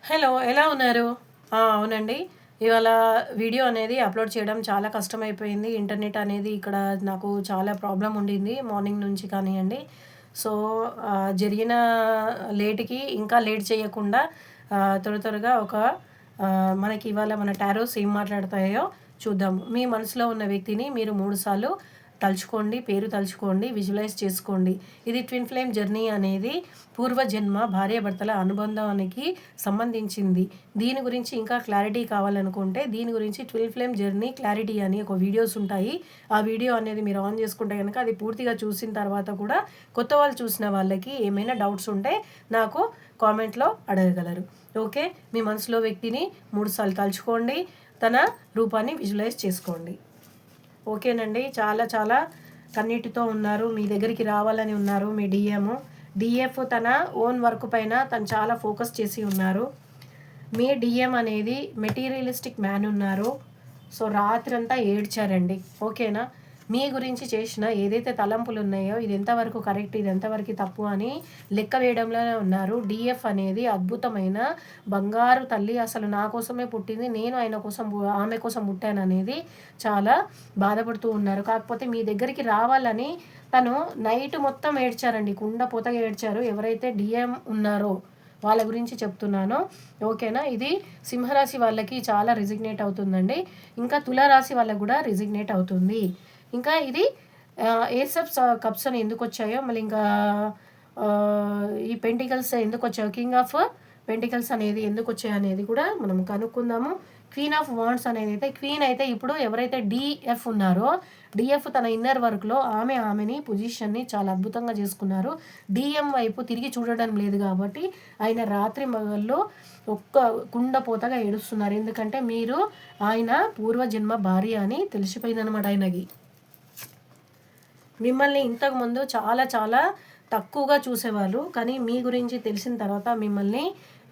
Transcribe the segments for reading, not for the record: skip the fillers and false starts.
Hello, ఎలా ఉన్నారు? అవునండి. ఇవాళ వీడియో అనేది అప్లోడ్ చేయడం చాలా కష్టమైపోయింది. ఇంటర్నెట్ అనేది ఇక్కడ నాకు చాలా ప్రాబ్లమ్ ఉండింది మార్నింగ్ నుంచి కానియండి. సో, జరిగిన లేట్‌కి ఇంకా లేట్ చేయకుండా త్వరగా మనకి ఇవాళ మన టారోస్ ఏం మాట్లాడతాయో చూద్దాము. మీ మనసులో ఉన్న వ్యక్తిని మీరు 3 సార్లు తలుచుకోండి, పేరు తలుచుకోండి, విజువలైజ్ చేసుకోండి. ఇది ట్విన్ ఫ్లేమ్ జర్నీ అనేది పూర్వజన్మ భార్యాభర్తల అనుబంధానికి సంబంధించింది. దీని గురించి ఇంకా క్లారిటీ కావాలనుకుంటే దీని గురించి ట్విన్ ఫ్లేమ్ జర్నీ క్లారిటీ అని ఒక వీడియోస్ ఉంటాయి. ఆ వీడియో అనేది మీరు ఆన్ చేసుకుంటే కనుక అది పూర్తిగా చూసిన తర్వాత కూడా కొత్త వాళ్ళు చూసిన వాళ్ళకి ఏమైనా డౌట్స్ ఉంటే నాకు కామెంట్లో అడగగలరు. ఓకే, మీ మనసులో వ్యక్తిని 3 సార్లు తలుచుకోండి, తన రూపాన్ని విజువలైజ్ చేసుకోండి. ఓకేనండి. చాలా కన్నీటితో ఉన్నారు, మీ దగ్గరికి రావాలని ఉన్నారు. మీ డిఎఫ్ తన ఓన్ వర్క్ పైన తను చాలా ఫోకస్ చేసి ఉన్నారు. మీ డిఎం అనేది మెటీరియలిస్టిక్ మ్యాన్ ఉన్నారు. సో రాత్రంతా ఏడ్చారండి. ఓకేనా, మీ గురించి చేసిన ఏదైతే తలంపులు ఉన్నాయో ఇది ఎంతవరకు కరెక్ట్, ఇది ఎంతవరకు తప్పు అని లెక్క వేయడంలోనే ఉన్నారు. డిఎఫ్ అనేది అద్భుతమైన బంగారు తల్లి, అసలు నా కోసమే పుట్టింది, నేను ఆమె కోసం పుట్టాను అనేది చాలా బాధపడుతూ ఉన్నారు. కాకపోతే మీ దగ్గరికి రావాలని తను నైట్ మొత్తం ఏడ్చారండి, కుండపోతగా ఏడ్చారు. ఎవరైతే డిఎం ఉన్నారో వాళ్ళ గురించి చెప్తున్నాను. ఓకేనా, ఇది సింహరాశి వాళ్ళకి చాలా రిజిగ్నేట్ అవుతుందండి. ఇంకా తులారాశి వాళ్ళకి కూడా రిజిగ్నేట్ అవుతుంది. ఇంకా ఇది ఏస్ ఆఫ్ కప్స్ అని ఎందుకు వచ్చాయో, మళ్ళీ ఇంకా ఈ పెంటికల్స్ ఎందుకు వచ్చాయో, కింగ్ ఆఫ్ పెంటికల్స్ అనేది ఎందుకు వచ్చాయి అనేది కూడా మనం కనుక్కుందాము. క్వీన్ ఆఫ్ వాండ్స్ అనేది అయితే క్వీన్ అయితే ఇప్పుడు ఎవరైతే డిఎఫ్ ఉన్నారో డిఎఫ్ తన ఇన్నర్ వర్క్లో ఆమెని పొజిషన్ని చాలా అద్భుతంగా చేసుకున్నారు. డిఎం వైపు తిరిగి చూడడం లేదు కాబట్టి ఆయన రాత్రి మగళ్ళు ఒక్క కుండపోతగా ఏడుస్తున్నారు. ఎందుకంటే మీరు ఆయన పూర్వజన్మ భార్య అని తెలిసిపోయిందనమాట ఆయనకి. మిమ్మల్ని ఇంతకుముందు చాలా తక్కువగా చూసేవాళ్ళు, కానీ మీ గురించి తెలిసిన తర్వాత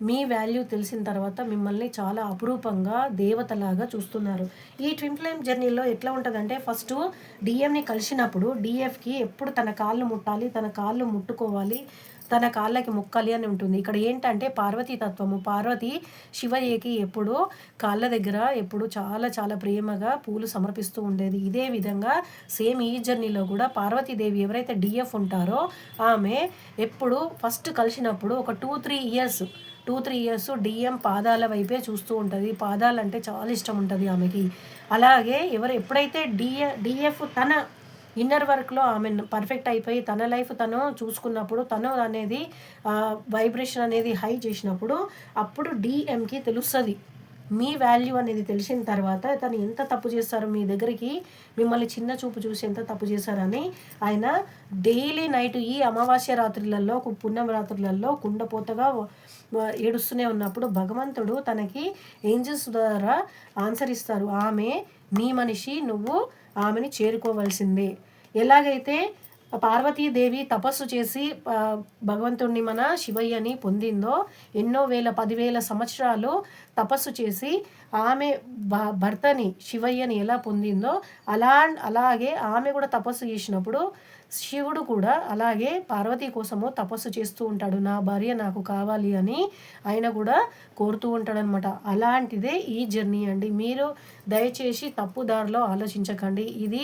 మీ వాల్యూ తెలిసిన తర్వాత మిమ్మల్ని చాలా అపురూపంగా దేవతలాగా చూస్తున్నారు. ఈ ట్విన్ ఫ్లేమ్ జర్నీలో ఎట్లా ఉంటుందంటే, ఫస్ట్ డిఎంని కలిసినప్పుడు డిఎఫ్కి ఎప్పుడు తన కాళ్ళు ముట్టాలి, తన కాళ్ళు ముట్టుకోవాలి, తన కాళ్ళకి మొక్కాలి అని ఉంటుంది. ఇక్కడ ఏంటంటే పార్వతీ తత్వము. పార్వతి శివయ్యకి ఎప్పుడు కాళ్ళ దగ్గర ఎప్పుడు చాలా ప్రేమగా పూలు సమర్పిస్తూ ఉండేది. ఇదే విధంగా సేమ్ ఈ జర్నీలో కూడా పార్వతీదేవి ఎవరైతే డిఎఫ్ ఉంటారో ఆమె ఎప్పుడు ఫస్ట్ కలిసినప్పుడు ఒక 2-3 ఇయర్స్ డిఎం పాదాల వైపే చూస్తూ ఉంటుంది. పాదాలు అంటే చాలా ఇష్టం ఉంటుంది ఆమెకి. అలాగే ఎప్పుడైతే డిఎఫ్ తన ఇన్నర్ వర్క్లో ఆమె పర్ఫెక్ట్ అయిపోయి తన లైఫ్ తను చూసుకున్నప్పుడు, తను అనేది వైబ్రేషన్ అనేది హై చేసినప్పుడు అప్పుడు డిఎంకి తెలుస్తుంది మీ వాల్యూ అనేది. తెలిసిన తర్వాత తను ఎంత తప్పు చేస్తారు, మీ దగ్గరికి మిమ్మల్ని చిన్న చూపు చూసి ఎంత తప్పు చేశారని ఆయన డైలీ నైట్ ఈ అమావాస్య రాత్రులలో పుణ్యం రాత్రులలో కుండపోతగా ఏడుస్తూనే ఉన్నప్పుడు భగవంతుడు తనకి ఏంజల్స్ ద్వారా ఆన్సర్ ఇస్తారు. ఆమె నీ మనిషి, నువ్వు ఆమెని చేరుకోవాల్సిందే. ఎలాగైతే పార్వతీదేవి తపస్సు చేసి భగవంతుడిని మన శివయ్యని పొందిందో, ఎన్నో 10,000 సంవత్సరాలు తపస్సు చేసి ఆమె భర్తని శివయ్యని ఎలా పొందిందో అలాగే ఆమె కూడా తపస్సు చేసినప్పుడు శివుడు కూడా అలాగే పార్వతీ కోసము తపస్సు చేస్తూ ఉంటాడు. నా భార్య నాకు కావాలి అని ఆయన కూడా కోరుతూ ఉంటాడనమాట. అలాంటిదే ఈ జర్నీ అండి. మీరు దయచేసి తప్పుదారిలో ఆలోచించకండి. ఇది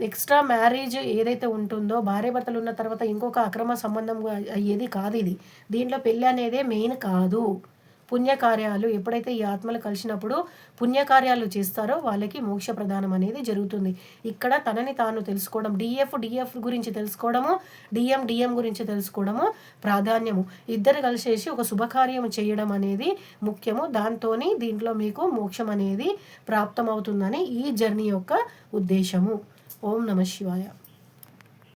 ఎక్స్ట్రా మ్యారేజ్ ఏదైతే ఉంటుందో, భార్యాభర్తలు ఉన్న తర్వాత ఇంకొక అక్రమ సంబంధం అయ్యేది కాదు ఇది. దీంట్లో పెళ్ళి అనేదే మెయిన్ కాదు. పుణ్యకార్యాలు ఎప్పుడైతే ఈ ఆత్మలు కలిసినప్పుడు పుణ్యకార్యాలు చేస్తారో వాళ్ళకి మోక్ష ప్రదానం అనేది జరుగుతుంది. ఇక్కడ తనని తాను తెలుసుకోవడం, డిఎఫ్ గురించి తెలుసుకోవడము, డిఎం గురించి తెలుసుకోవడము ప్రాధాన్యము. ఇద్దరు కలిసేసి ఒక శుభకార్యం చేయడం అనేది ముఖ్యము. దీంట్లో మీకు మోక్షం అనేది ప్రాప్తమవుతుందని ఈ జర్నీ యొక్క ఉద్దేశము. ఓం నమః శివాయ.